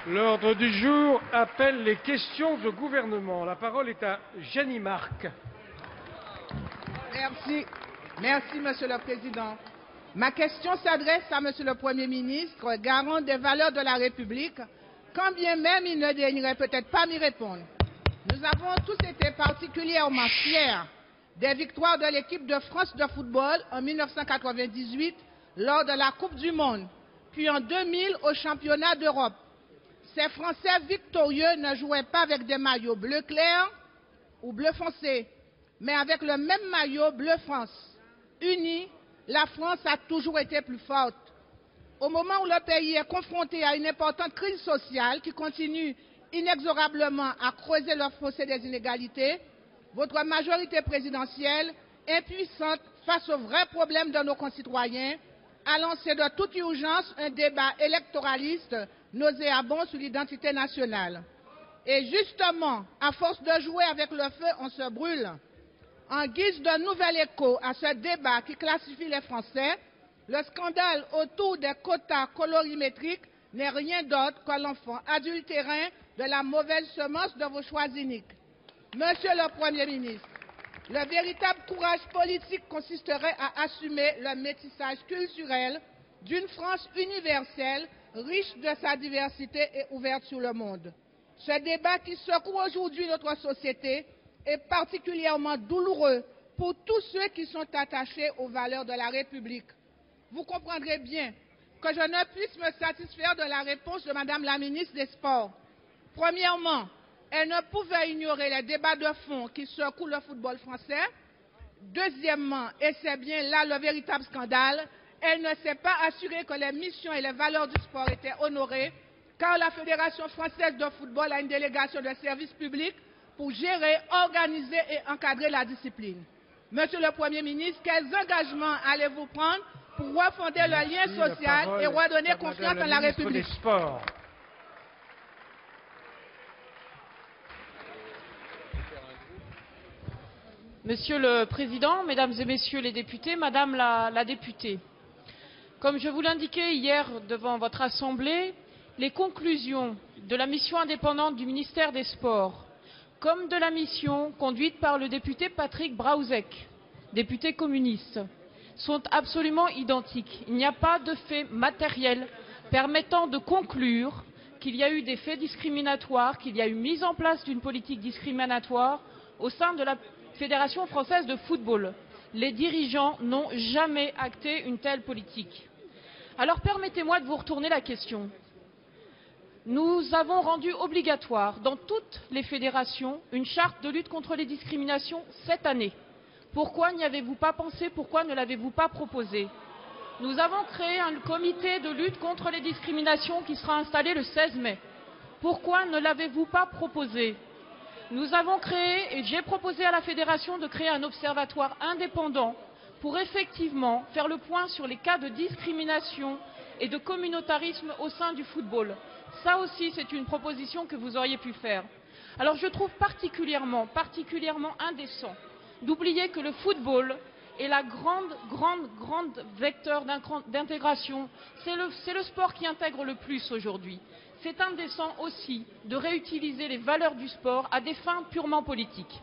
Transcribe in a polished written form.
L'ordre du jour appelle les questions au gouvernement. La parole est à Jenny Marc. Merci, Monsieur le Président. Ma question s'adresse à Monsieur le Premier ministre, garant des valeurs de la République, quand bien même il ne daignerait peut-être pas m'y répondre. Nous avons tous été particulièrement fiers des victoires de l'équipe de France de football en 1998 lors de la Coupe du Monde, puis en 2000 au Championnat d'Europe. Ces Français victorieux ne jouaient pas avec des maillots bleu clair ou bleu foncé, mais avec le même maillot bleu France. Unis, la France a toujours été plus forte. Au moment où le pays est confronté à une importante crise sociale qui continue inexorablement à creuser le fossé des inégalités, votre majorité présidentielle, impuissante face aux vrais problèmes de nos concitoyens, a lancé de toute urgence un débat électoraliste nauséabond sur l'identité nationale. Et justement, à force de jouer avec le feu, on se brûle. En guise de nouvel écho à ce débat qui classifie les Français, le scandale autour des quotas colorimétriques n'est rien d'autre que l'enfant adultérin de la mauvaise semence de vos choix iniques. Monsieur le Premier ministre, le véritable courage politique consisterait à assumer le métissage culturel d'une France universelle, riche de sa diversité et ouverte sur le monde. Ce débat qui secoue aujourd'hui notre société est particulièrement douloureux pour tous ceux qui sont attachés aux valeurs de la République. Vous comprendrez bien que je ne puisse me satisfaire de la réponse de Madame la ministre des Sports. Premièrement, elle ne pouvait ignorer les débats de fond qui secouent le football français. Deuxièmement, et c'est bien là le véritable scandale, elle ne s'est pas assurée que les missions et les valeurs du sport étaient honorées, car la Fédération française de football a une délégation de service public pour gérer, organiser et encadrer la discipline. Monsieur le Premier ministre, quels engagements allez-vous prendre pour refonder le lien social et redonner confiance en la République? Monsieur le Président, Mesdames et Messieurs les députés, Madame la députée, comme je vous l'indiquais hier devant votre Assemblée, les conclusions de la mission indépendante du ministère des Sports, comme de la mission conduite par le député Patrick Braouzek, député communiste, sont absolument identiques. Il n'y a pas de fait matériel permettant de conclure qu'il y a eu des faits discriminatoires, qu'il y a eu mise en place d'une politique discriminatoire au sein de la Fédération française de football. Les dirigeants n'ont jamais acté une telle politique. Alors permettez-moi de vous retourner la question. Nous avons rendu obligatoire dans toutes les fédérations une charte de lutte contre les discriminations cette année. Pourquoi n'y avez-vous pas pensé? Pourquoi ne l'avez-vous pas proposé? Nous avons créé un comité de lutte contre les discriminations qui sera installé le 16 mai. Pourquoi ne l'avez-vous pas proposé? Nous avons créé, et j'ai proposé à la Fédération de créer un observatoire indépendant pour effectivement faire le point sur les cas de discrimination et de communautarisme au sein du football. Ça aussi, c'est une proposition que vous auriez pu faire. Alors je trouve particulièrement indécent d'oublier que le football est la grande vecteur d'intégration. C'est le sport qui intègre le plus aujourd'hui. C'est indécent aussi de réutiliser les valeurs du sport à des fins purement politiques.